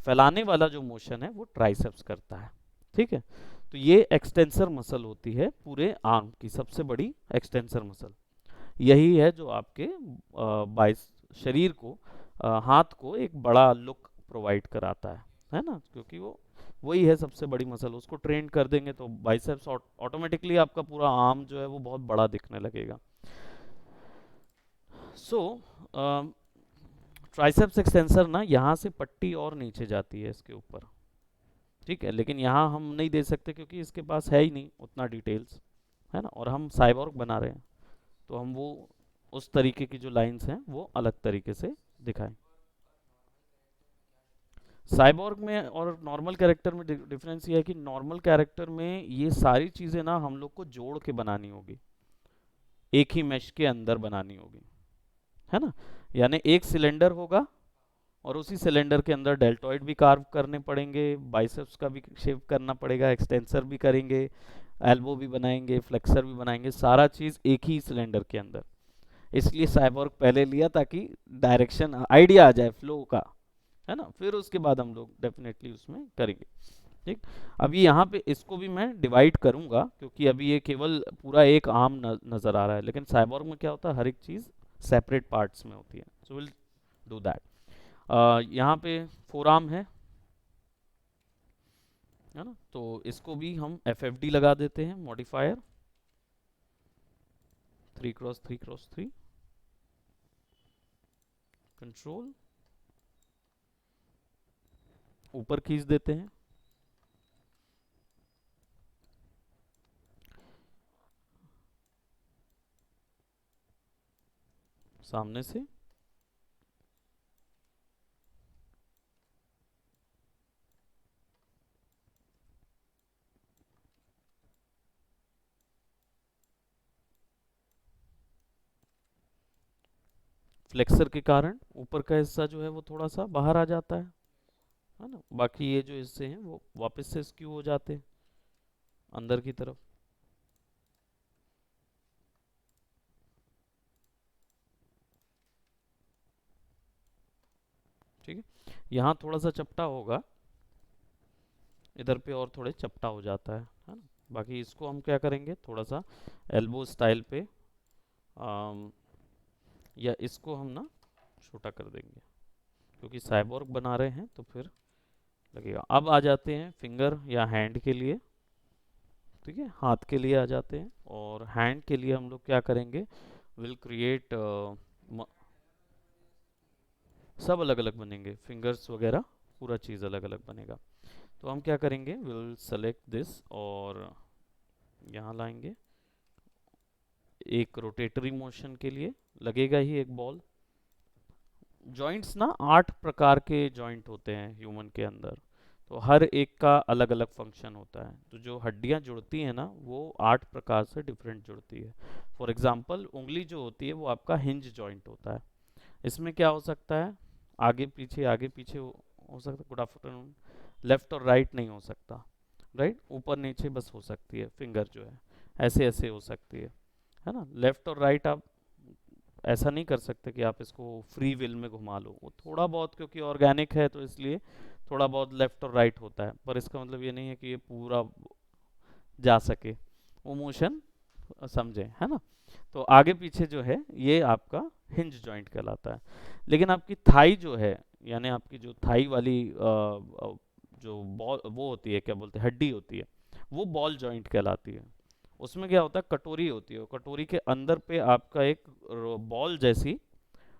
S1: फैलाने वाला जो मोशन है वो ट्राइसेप्स करता है, ठीक है। तो ये एक्सटेंसर मसल होती है पूरे आर्म की, सबसे बड़ी एक्सटेंसर मसल यही है जो आपके बाइस शरीर को, हाथ को एक बड़ा लुक प्रोवाइड कराता है ना, क्योंकि वो वही है सबसे बड़ी मसल। उसको ट्रेन कर देंगे तो बाइसेप्स ऑटोमेटिकली आपका पूरा आर्म जो है वो बहुत बड़ा दिखने लगेगा। सो ट्राइसेप्स एक्सटेंसर ना यहाँ से पट्टी और नीचे जाती है इसके ऊपर, ठीक है, लेकिन यहाँ हम नहीं दे सकते क्योंकि इसके पास है ही नहीं उतना डिटेल्स, है ना, और हम साइबॉर्ग बना रहे हैं, तो हम वो उस तरीके की जो लाइंस हैं वो अलग तरीके से दिखाएं। साइबॉर्ग में और नॉर्मल कैरेक्टर में डिफरेंस ये है कि नॉर्मल कैरेक्टर में ये सारी चीज़ें ना हम लोग को जोड़ के बनानी होगी, एक ही मैश के अंदर बनानी होगी, है ना। यानी एक सिलेंडर होगा और उसी सिलेंडर के अंदर डेल्टॉइड भी कार्व करने पड़ेंगे, बाइसेप्स का भी शेप करना पड़ेगा, एक्सटेंसर भी करेंगे, एल्बो भी बनाएंगे, फ्लेक्सर भी बनाएंगे, सारा चीज़ एक ही सिलेंडर के अंदर। इसलिए साइबॉर्ग पहले लिया ताकि डायरेक्शन आइडिया आ जाए फ्लो का, है ना, फिर उसके बाद हम लोग डेफिनेटली उसमें करेंगे। ठीक। अभी यहाँ पे इसको भी मैं डिवाइड करूंगा क्योंकि अभी ये केवल पूरा एक आर्म नजर आ रहा है, लेकिन साइबॉर्ग में क्या होता है, हर एक चीज सेपरेट पार्ट्स में होती है। So will do that. यहाँ पे फोर आर्म है ना, तो इसको भी हम FFD लगा देते हैं, मॉडिफायर 3x3x3 कंट्रोल, ऊपर खींच देते हैं सामने से। फ्लेक्सर के कारण ऊपर का हिस्सा जो है वो थोड़ा सा बाहर आ जाता है ना, बाकी ये जो हिस्से हैं वो वापस से स्क्यू हो जाते हैं अंदर की तरफ। ठीक है, यहाँ थोड़ा सा चपटा होगा, इधर पे और थोड़े चपटा हो जाता है ना। बाकी इसको हम क्या करेंगे, थोड़ा सा एल्बो स्टाइल पे या इसको हम ना छोटा कर देंगे क्योंकि साइबॉर्ग बना रहे हैं तो फिर लगेगा। अब आ जाते हैं फिंगर या हैंड के लिए। ठीक है, हाथ के लिए आ जाते हैं, और हैंड के लिए हम लोग क्या करेंगे, विल क्रिएट, सब अलग अलग बनेंगे, फिंगर्स वगैरह पूरा चीज़ अलग अलग बनेगा। तो हम क्या करेंगे, विल सेलेक्ट दिस और यहाँ लाएंगे। एक रोटेटरी मोशन के लिए लगेगा ही एक बॉल। जॉइंट्स ना 8 प्रकार के जॉइंट होते हैं ह्यूमन के अंदर, तो हर एक का अलग अलग फंक्शन होता है। तो जो हड्डियां जुड़ती हैं ना वो 8 प्रकार से डिफरेंट जुड़ती है। फॉर एग्जांपल उंगली जो होती है वो आपका हिंज जॉइंट होता है। इसमें क्या हो सकता है, आगे पीछे हो सकता है। Good afternoon. लेफ्ट और राइट नहीं हो सकता, राइट, ऊपर नीचे बस हो सकती है फिंगर जो है, ऐसे ऐसे हो सकती है ना। लेफ्ट और राइट आप ऐसा नहीं कर सकते कि आप इसको फ्री विल में घुमा लो, वो थोड़ा बहुत क्योंकि ऑर्गेनिक है तो इसलिए थोड़ा बहुत लेफ्ट और राइट होता है, पर इसका मतलब ये नहीं है कि ये पूरा जा सके, वो मोशन समझे, है ना। तो आगे पीछे जो है ये आपका हिंज जॉइंट कहलाता है। लेकिन आपकी थाई जो है, यानी आपकी जो थाई वाली जो बॉल वो होती है, क्या बोलते हैं, हड्डी होती है, वो बॉल जॉइंट कहलाती है। उसमें क्या होता है, कटोरी होती है, कटोरी के अंदर पे आपका एक बॉल जैसी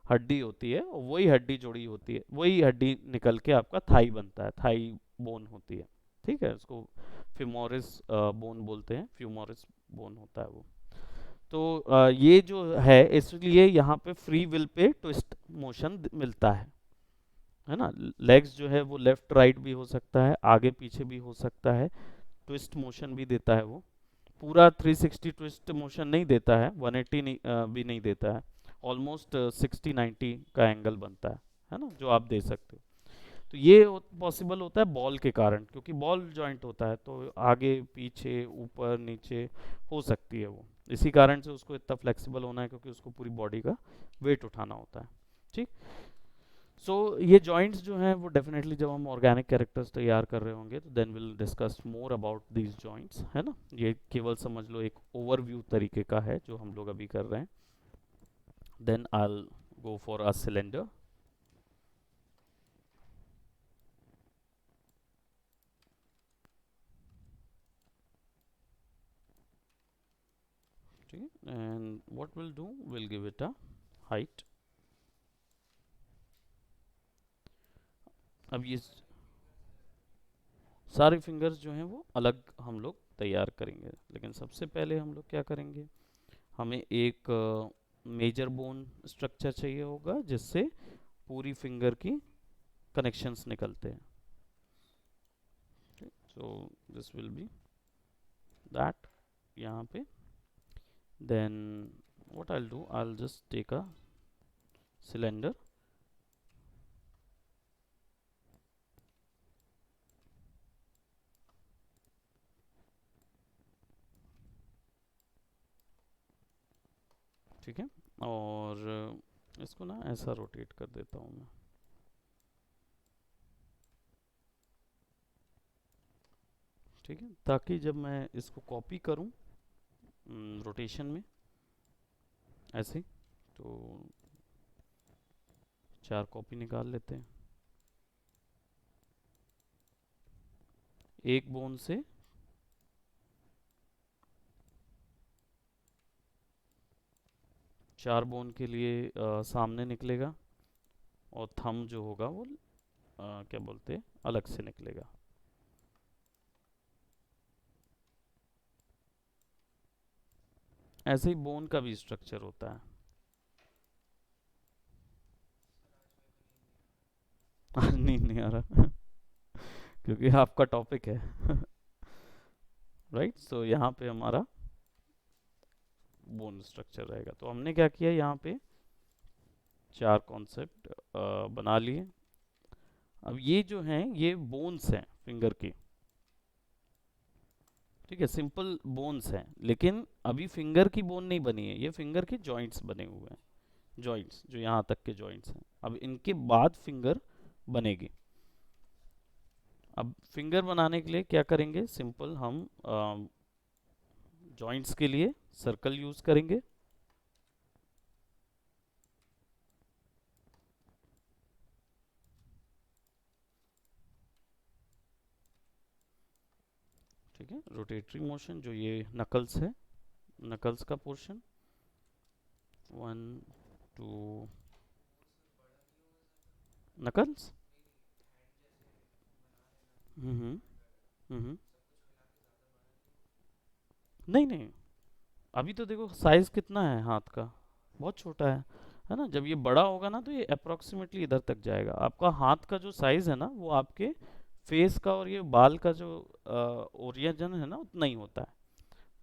S1: हड्डी होती है, और वही हड्डी जुड़ी होती है, वही हड्डी निकल के आपका थाई बनता है, थाई बोन होती है। ठीक है, उसको फ्यूमोरिस बोन बोलते हैं, फ्यूमोरिस बोन होता है वो। तो ये जो है, इसलिए यहाँ पे free will pay twist motion मिलता है ना। लेग्स जो है वो लेफ्ट राइट भी हो सकता है, आगे पीछे भी हो सकता है, ट्विस्ट मोशन भी देता है वो। पूरा 360 ट्विस्ट मोशन नहीं देता है, 180 नहीं, भी नहीं देता है, ऑलमोस्ट 60-90 का एंगल बनता है ना, जो आप दे सकते हो। तो ये पॉसिबल होता है बॉल के कारण, क्योंकि बॉल जॉइंट होता है तो आगे पीछे ऊपर नीचे हो सकती है वो। इसी कारण से उसको इतना फ्लेक्सिबल होना है, क्योंकि उसको पूरी बॉडी का वेट उठाना होता है। ठीक। सो ये जॉइंट्स जो हैं वो डेफिनेटली जब हम ऑर्गेनिक कैरेक्टर्स तैयार कर रहे होंगे तो then will discuss more about these joints, है ना। ये केवल समझ लो एक ओवरव्यू तरीके का है जो हम लोग अभी कर रहे हैं। Then I go for a cylinder. ठीक है, and what will do, will give it a height. अब ये सारे फिंगर्स जो हैं वो अलग हम लोग तैयार करेंगे, लेकिन सबसे पहले हम लोग क्या करेंगे, हमें एक मेजर बोन स्ट्रक्चर चाहिए होगा जिससे पूरी फिंगर की कनेक्शंस निकलते हैं। So this will be that यहाँ पे। Then what I will do, I will just take a cylinder. ठीक है, और इसको ना ऐसा रोटेट कर देता हूँ मैं। ठीक है, ताकि जब मैं इसको कॉपी करूं रोटेशन में ऐसे, तो 4 कॉपी निकाल लेते हैं। एक बोन से 4 बोन के लिए सामने निकलेगा, और थंब जो होगा वो क्या बोलते हैं, अलग से निकलेगा। ऐसे ही बोन का भी स्ट्रक्चर होता है। नींद नहीं आ रहा क्योंकि आपका टॉपिक है राइट। सो यहाँ पे हमारा बोन स्ट्रक्चर रहेगा। तो हमने क्या किया, यहाँ पे 4 कॉन्सेप्ट बना लिए। अब ये जो हैं ये बोन्स हैं फिंगर की, ठीक है, सिंपल बोन्स हैं, लेकिन अभी फिंगर की बोन नहीं बनी है, ये फिंगर के जॉइंट्स बने हुए हैं, जॉइंट्स जो यहाँ तक के जॉइंट्स हैं। अब इनके बाद फिंगर बनेगी। अब फिंगर बनाने के लिए क्या करेंगे, सिंपल हम जॉइंट्स के लिए सर्कल यूज करेंगे। ठीक है, रोटेटरी मोशन जो ये नकल्स है, नकल्स का पोर्शन 1 2 नकल्स। हम्म हम्म। नहीं नहीं, अभी तो देखो साइज कितना है हाथ का, बहुत छोटा है ना। जब ये बड़ा होगा ना तो ये अप्रोक्सीमेटली इधर तक जाएगा। आपका हाथ का जो साइज है ना वो आपके फेस का और ये बाल का जो ओरिजिन है ना उतना ही होता है।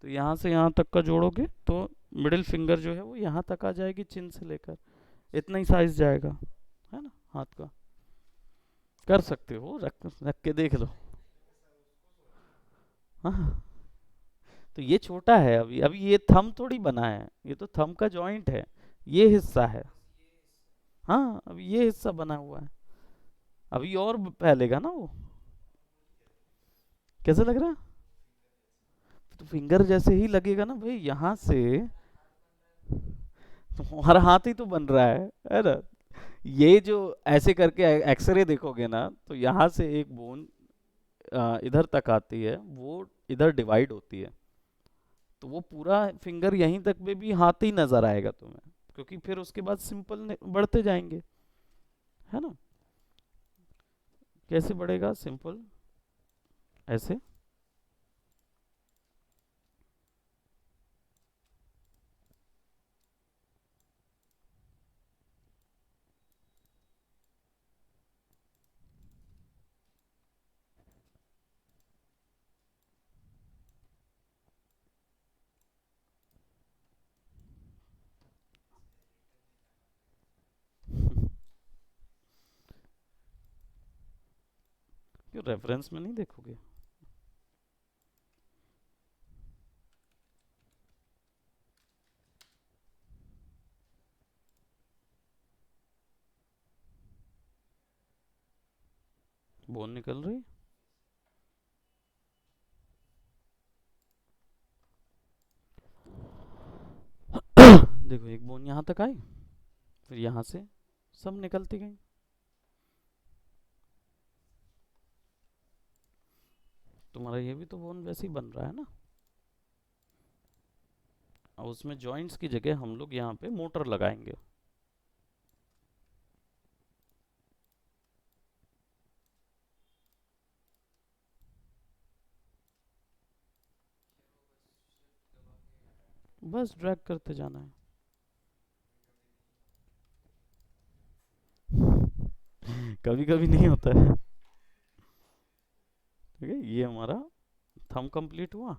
S1: तो यहाँ से यहाँ तक का जोड़ोगे तो मिडिल फिंगर जो है वो यहाँ तक आ जाएगी, चिन से लेकर इतना ही साइज जाएगा, है ना हाथ का। कर सकते हो, रख रख के देख लो। हाँ, तो ये छोटा है अभी, अभी ये थंब थोड़ी बना है, ये तो थंब का जॉइंट है, ये हिस्सा है। हाँ, अभी ये हिस्सा बना हुआ है, अभी और फैलेगा ना वो। कैसा लग रहा है? तो फिंगर जैसे ही लगेगा ना भाई यहाँ से, तुम्हारा हाथ ही तो बन रहा है ना। ये जो ऐसे करके एक्सरे देखोगे ना तो यहाँ से एक बोन इधर तक आती है, वो इधर डिवाइड होती है, तो वो पूरा फिंगर यहीं तक में भी हाथ ही नजर आएगा तुम्हें, क्योंकि फिर उसके बाद सिंपल बढ़ते जाएंगे, है ना। कैसे बढ़ेगा सिंपल, ऐसे। क्यों रेफरेंस में नहीं देखोगे? बोन निकल रही देखो, एक बोन यहाँ तक आई, फिर यहाँ से सब निकलती गई। तुम्हारा ये भी तो बोन वैसे ही बन रहा है ना। और उसमें जॉइंट्स की जगह हम लोग यहाँ पे मोटर लगाएंगे। बस ड्रैग करते जाना है। कभी कभी नहीं होता है। ठीक है, ये हमारा थंब कंप्लीट हुआ।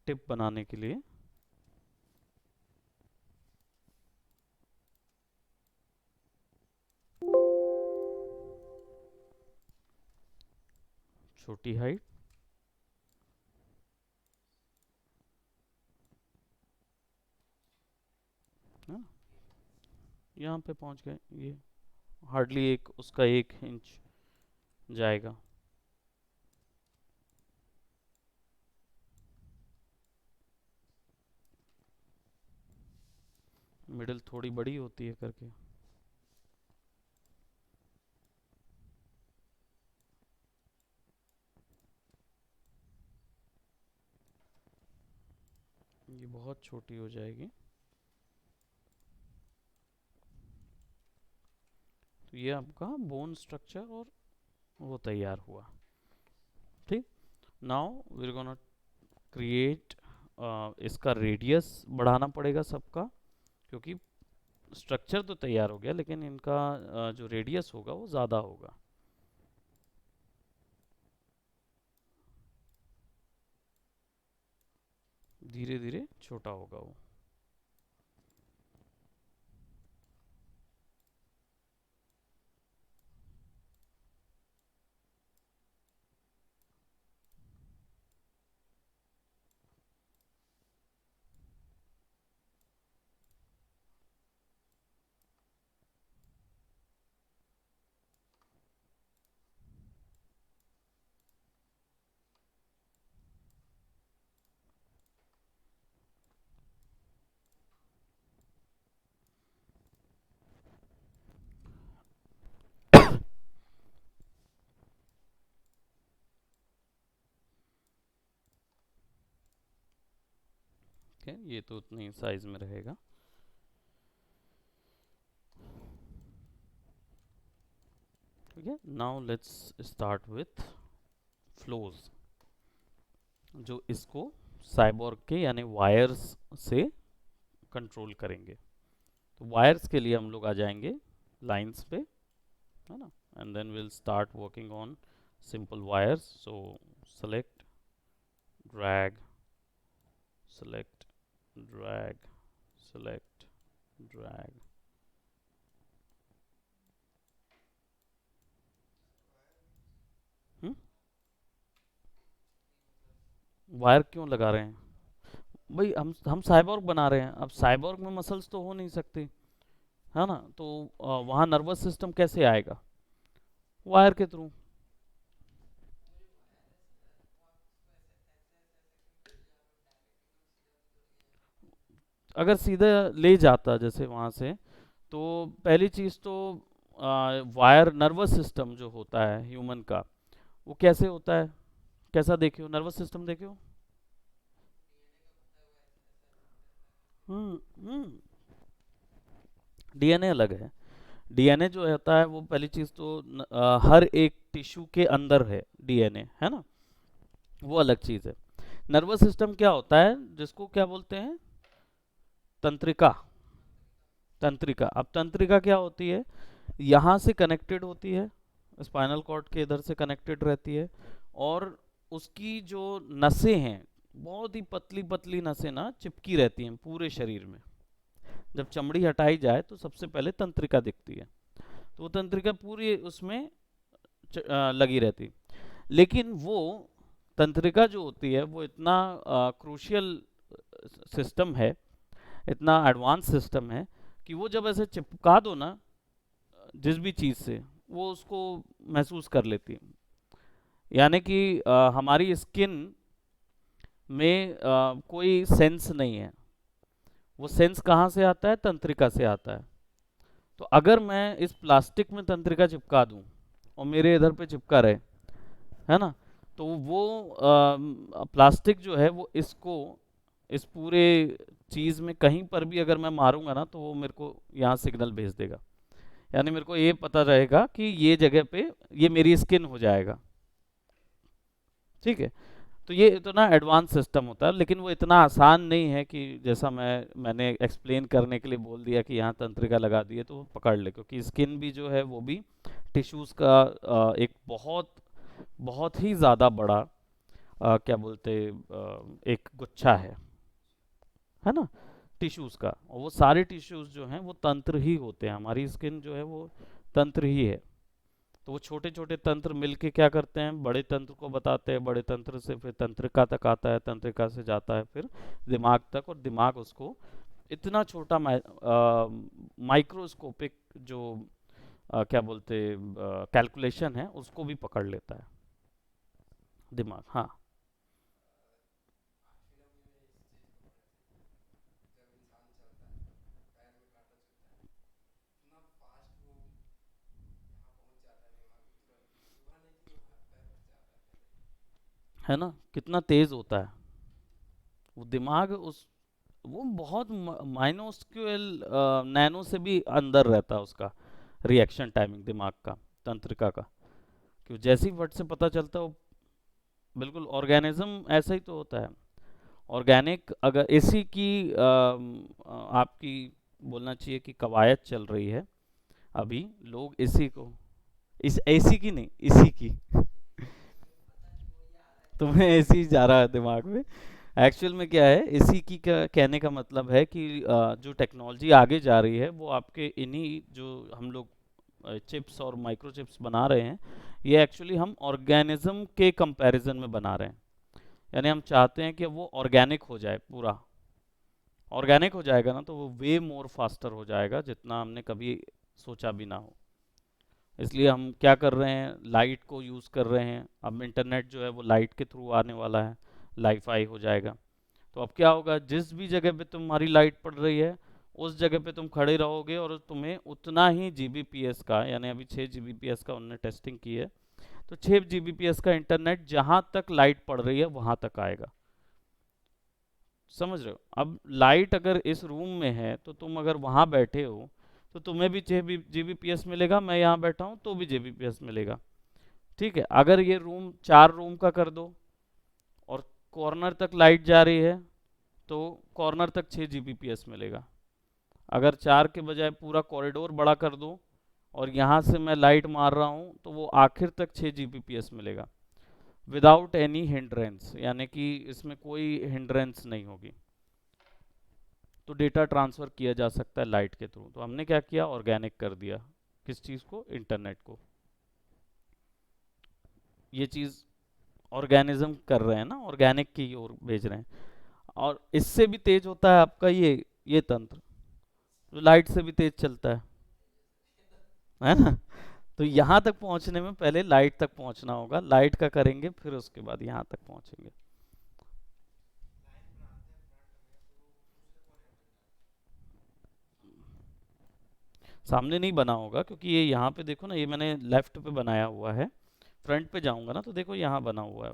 S1: टिप बनाने के लिए छोटी हाइट, है ना, यहाँ पे पहुँच गए, ये हार्डली एक उसका 1 इंच जाएगा। मिडिल थोड़ी बड़ी होती है करके, ये बहुत छोटी हो जाएगी। तो ये आपका बोन स्ट्रक्चर और वो तैयार हुआ। ठीक, now we are gonna create, इसका रेडियस बढ़ाना पड़ेगा सबका, क्योंकि स्ट्रक्चर तो तैयार हो गया लेकिन इनका जो रेडियस होगा वो ज़्यादा होगा। धीरे धीरे छोटा होगा वो। ये तो उतनी साइज में रहेगा। ठीक है, now let's start with flows, जो इसको साइबोर्ग के यानी वायर्स से कंट्रोल करेंगे। तो वायर्स के लिए हम लोग आ जाएंगे लाइंस पे, है ना, and then will start working on simple wires. So select, drag, select, drag, select, drag. Wire क्यों लगा रहे हैं भाई? हम साइबोर्ग बना रहे हैं, अब साइबोर्ग में मसल्स तो हो नहीं सकते, है ना, तो वहाँ नर्वस सिस्टम कैसे आएगा? वायर के थ्रू। अगर सीधा ले जाता जैसे वहाँ से, तो पहली चीज़ तो वायर नर्वस सिस्टम जो होता है ह्यूमन का, वो कैसे होता है? कैसा देखे हो नर्वस सिस्टम, देखे हो? हम्म, डीएनए अलग है। डीएनए जो होता है वो पहली चीज़ तो हर एक टिश्यू के अंदर है डीएनए, है ना, वो अलग चीज़ है। नर्वस सिस्टम क्या होता है, जिसको क्या बोलते हैं? तंत्रिका। तंत्रिका, अब तंत्रिका क्या होती है? यहाँ से कनेक्टेड होती है, स्पाइनल कॉर्ड के इधर से कनेक्टेड रहती है, और उसकी जो नसें हैं, बहुत ही पतली पतली नसें ना चिपकी रहती हैं पूरे शरीर में। जब चमड़ी हटाई जाए तो सबसे पहले तंत्रिका दिखती है, तो वो तंत्रिका पूरी उसमें लगी रहती। लेकिन वो तंत्रिका जो होती है वो इतना क्रूशियल सिस्टम है, इतना एडवांस सिस्टम है, कि वो जब ऐसे चिपका दो ना जिस भी चीज़ से, वो उसको महसूस कर लेती है। यानी कि हमारी स्किन में कोई सेंस नहीं है, वो सेंस कहाँ से आता है? तंत्रिका से आता है। तो अगर मैं इस प्लास्टिक में तंत्रिका चिपका दूं और मेरे इधर पे चिपका रहे, है ना, तो वो प्लास्टिक जो है वो इसको, इस पूरे चीज़ में कहीं पर भी अगर मैं मारूंगा ना, तो वो मेरे को यहाँ सिग्नल भेज देगा। यानी मेरे को ये पता रहेगा कि ये जगह पे ये मेरी स्किन हो जाएगा। ठीक है, तो ये इतना एडवांस सिस्टम होता है, लेकिन वो इतना आसान नहीं है कि जैसा मैंने एक्सप्लेन करने के लिए बोल दिया कि यहाँ तंत्रिका लगा दिए तो वो पकड़ ले, क्योंकि स्किन भी जो है वो भी टिश्यूज़ का एक बहुत बहुत ही ज़्यादा बड़ा क्या बोलते एक गुच्छा है ना, टिश्यूज का, और वो सारे टिश्यूज जो हैं वो तंत्र ही होते हैं, हमारी स्किन जो है वो तंत्र ही है। तो वो छोटे छोटे तंत्र मिलके क्या करते हैं, बड़े तंत्र को बताते हैं, बड़े तंत्र से फिर तंत्रिका तक आता है, तंत्रिका से जाता है फिर दिमाग तक, और दिमाग उसको इतना छोटा माइक्रोस्कोपिक जो क्या बोलते कैलकुलेशन है उसको भी पकड़ लेता है दिमाग। हाँ। है ना, कितना तेज होता है वो दिमाग, उस वो बहुत माइनोस्क्यूल नैनो से भी अंदर रहता है उसका रिएक्शन टाइमिंग दिमाग का, तंत्रिका का। क्यों, जैसे ही फट से पता चलता है वो, बिल्कुल ऑर्गेनिज्म ऐसा ही तो होता है। ऑर्गेनिक अगर इसी की आपकी बोलना चाहिए कि कवायद चल रही है अभी, लोग इसी को, इस एसी की नहीं, इसी की तुम्हें ऐसी जा रहा है दिमाग में। एक्चुअल में क्या है, इसी की का कहने का मतलब है कि जो टेक्नोलॉजी आगे जा रही है वो आपके इन्हीं जो हम लोग चिप्स और माइक्रो चिप्स बना रहे हैं, ये एक्चुअली हम ऑर्गेनिज्म के कंपैरिजन में बना रहे हैं। यानी हम चाहते हैं कि वो ऑर्गेनिक हो जाए पूरा। ऑर्गेनिक हो जाएगा ना तो वो वे मोर फास्टर हो जाएगा जितना हमने कभी सोचा भी ना हो। इसलिए हम क्या कर रहे हैं, लाइट को यूज़ कर रहे हैं। अब इंटरनेट जो है वो लाइट के थ्रू आने वाला है, लाईफाई हो जाएगा। तो अब क्या होगा, जिस भी जगह पे तुम्हारी लाइट पड़ रही है उस जगह पे तुम खड़े रहोगे और तुम्हें उतना ही जीबीपीएस का, यानी अभी 6 जीबीपीएस का उन्होंने टेस्टिंग की है, तो 6 जीबीपीएस का इंटरनेट जहां तक लाइट पड़ रही है वहां तक आएगा। समझ रहे हो, अब लाइट अगर इस रूम में है तो तुम अगर वहां बैठे हो तो तुम्हें भी 6 जीबीपीएस मिलेगा, मैं यहाँ बैठा हूँ तो भी जीबीपीएस मिलेगा। ठीक है, अगर ये रूम 4 रूम का कर दो और कॉर्नर तक लाइट जा रही है तो कॉर्नर तक 6 जीबीपीएस मिलेगा। अगर 4 के बजाय पूरा कॉरिडोर बड़ा कर दो और यहाँ से मैं लाइट मार रहा हूँ तो वो आखिर तक 6 जीबीपीएस मिलेगा, विदाउट एनी हिंड्रेंस, यानी कि इसमें कोई हिंड्रेंस नहीं होगी। तो डेटा ट्रांसफ़र किया जा सकता है लाइट के थ्रू। तो हमने क्या किया, ऑर्गेनिक कर दिया किस चीज़ को, इंटरनेट को। ये चीज़ ऑर्गेनिज्म कर रहे हैं ना, ऑर्गेनिक की ओर भेज रहे हैं। और इससे भी तेज होता है आपका ये तंत्र, जो लाइट से भी तेज चलता है ना। तो यहाँ तक पहुँचने में पहले लाइट तक पहुँचना होगा, लाइट का करेंगे फिर उसके बाद यहाँ तक पहुँचेंगे। सामने नहीं बना होगा क्योंकि ये यहाँ पे देखो ना, ये मैंने लेफ्ट पे बनाया हुआ है। फ्रंट पे जाऊंगा ना तो देखो यहाँ बना हुआ है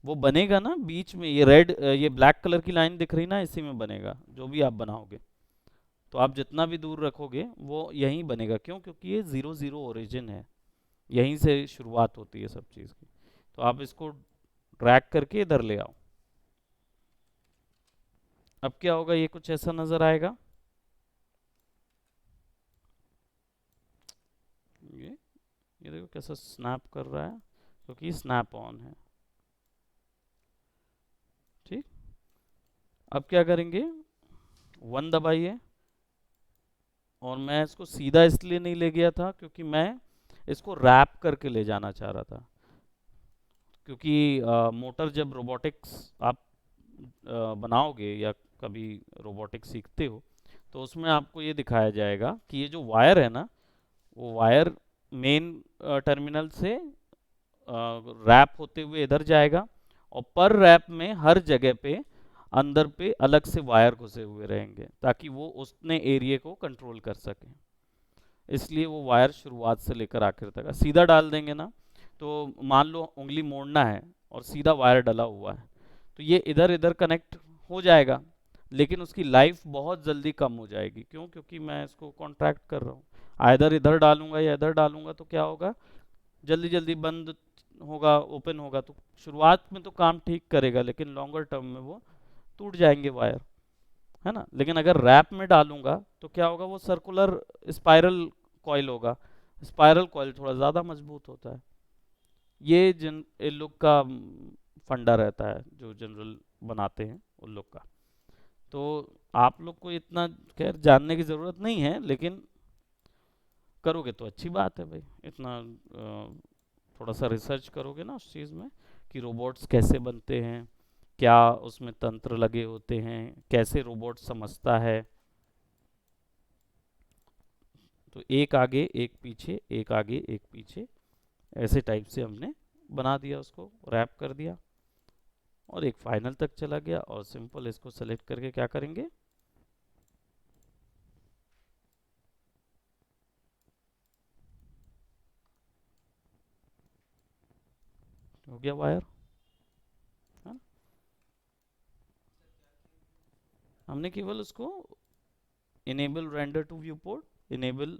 S1: वो बनेगा ना बीच में, ये रेड ये ब्लैक कलर की लाइन दिख रही ना, इसी में बनेगा जो भी आप बनाओगे। तो आप जितना भी दूर रखोगे वो यहीं बनेगा। क्यों, क्योंकि ये 0 0 ओरिजिन है, यहीं से शुरुआत होती है सब चीज़ की। तो आप इसको ड्रैग करके इधर ले आओ। अब क्या होगा, ये कुछ ऐसा नज़र आएगा। ये ये देखो कैसा स्नैप कर रहा है, क्योंकि स्नैप ऑन है। ठीक, अब क्या करेंगे, 1 दबाइए। और मैं इसको सीधा इसलिए नहीं ले गया था क्योंकि मैं इसको रैप करके ले जाना चाह रहा था। क्योंकि मोटर जब रोबोटिक्स आप बनाओगे या कभी रोबोटिक्स सीखते हो तो उसमें आपको ये दिखाया जाएगा कि ये जो वायर है ना, वो वायर मेन टर्मिनल से रैप होते हुए इधर जाएगा, और पर रैप में हर जगह पे अंदर पे अलग से वायर घुसे हुए रहेंगे ताकि वो उसने एरिया को कंट्रोल कर सके। इसलिए वो वायर शुरुआत से लेकर आखिर तक, सीधा डाल देंगे ना तो मान लो उंगली मोड़ना है और सीधा वायर डला हुआ है तो ये इधर इधर कनेक्ट हो जाएगा, लेकिन उसकी लाइफ बहुत जल्दी कम हो जाएगी। क्यों, क्योंकि मैं इसको कॉन्ट्रैक्ट कर रहा हूँ। आइधर इधर डालूंगा या इधर डालूंगा तो क्या होगा, जल्दी जल्दी बंद होगा, ओपन होगा। तो शुरुआत में तो काम ठीक करेगा लेकिन लॉन्गर टर्म में वो टूट जाएंगे वायर, है ना। लेकिन अगर रैप में डालूंगा तो क्या होगा, वो सर्कुलर स्पाइरल कॉइल होगा। स्पाइरल कॉइल थोड़ा ज़्यादा मजबूत होता है। ये जन इन लोग का फंडा रहता है, जो जनरल बनाते हैं उन लोग का। तो आप लोग को इतना खैर जानने की ज़रूरत नहीं है, लेकिन करोगे तो अच्छी बात है भाई। इतना थोड़ा सा रिसर्च करोगे ना उस चीज़ में कि रोबोट्स कैसे बनते हैं, क्या उसमें तंत्र लगे होते हैं, कैसे रोबोट समझता है। तो एक आगे एक पीछे, एक आगे एक पीछे, ऐसे टाइप से हमने बना दिया, उसको रैप कर दिया और एक फाइनल तक चला गया। और सिंपल इसको सेलेक्ट करके क्या करेंगे, हो गया वायर, है ना। हमने केवल उसको enable render to viewport enable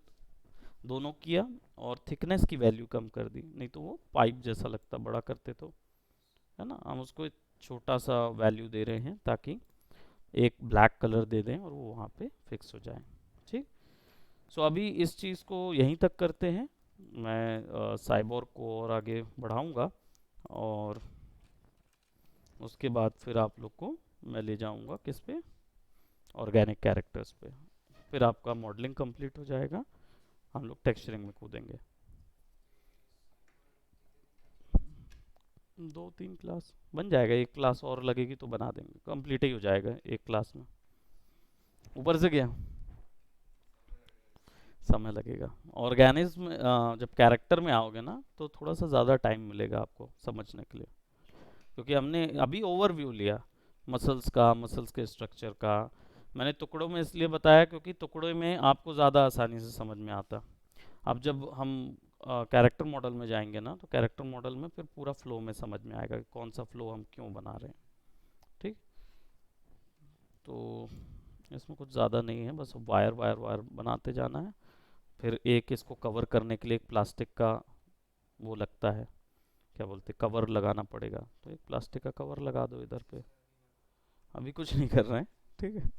S1: दोनों किया और थिकनेस की वैल्यू कम कर दी, नहीं तो वो पाइप जैसा लगता बड़ा करते तो, है ना। हम उसको एक छोटा सा वैल्यू दे रहे हैं ताकि एक ब्लैक कलर दे दें और वो वहाँ पे फिक्स हो जाए। ठीक। सो अभी इस चीज़ को यहीं तक करते हैं। मैं साइबोर्ग को और आगे बढ़ाऊंगा और उसके बाद फिर आप लोग को मैं ले जाऊंगा किस पे, ऑर्गेनिक कैरेक्टर्स पे। फिर आपका मॉडलिंग कंप्लीट हो जाएगा, हम लोग टेक्सचरिंग में कूदेंगे। 2-3 क्लास बन जाएगा, एक क्लास और लगेगी तो बना देंगे, कंप्लीट ही हो जाएगा एक क्लास में। ऊपर से क्या समय लगेगा। ऑर्गेनिज्म जब कैरेक्टर में आओगे ना तो थोड़ा सा ज़्यादा टाइम मिलेगा आपको समझने के लिए, क्योंकि हमने अभी ओवरव्यू लिया मसल्स का, मसल्स के स्ट्रक्चर का। मैंने टुकड़ों में इसलिए बताया क्योंकि टुकड़ों में आपको ज़्यादा आसानी से समझ में आता। अब जब हम कैरेक्टर मॉडल में जाएंगे ना तो कैरेक्टर मॉडल में फिर पूरा फ्लो में समझ में आएगा कि कौन सा फ्लो हम क्यों बना रहे हैं। ठीक। तो इसमें कुछ ज़्यादा नहीं है, बस वायर वायर वायर बनाते जाना है। फिर एक इसको कवर करने के लिए एक प्लास्टिक का वो लगता है, क्या बोलते, कवर लगाना पड़ेगा, तो एक प्लास्टिक का कवर लगा दो इधर पे। अभी कुछ नहीं कर रहे हैं, ठीक है।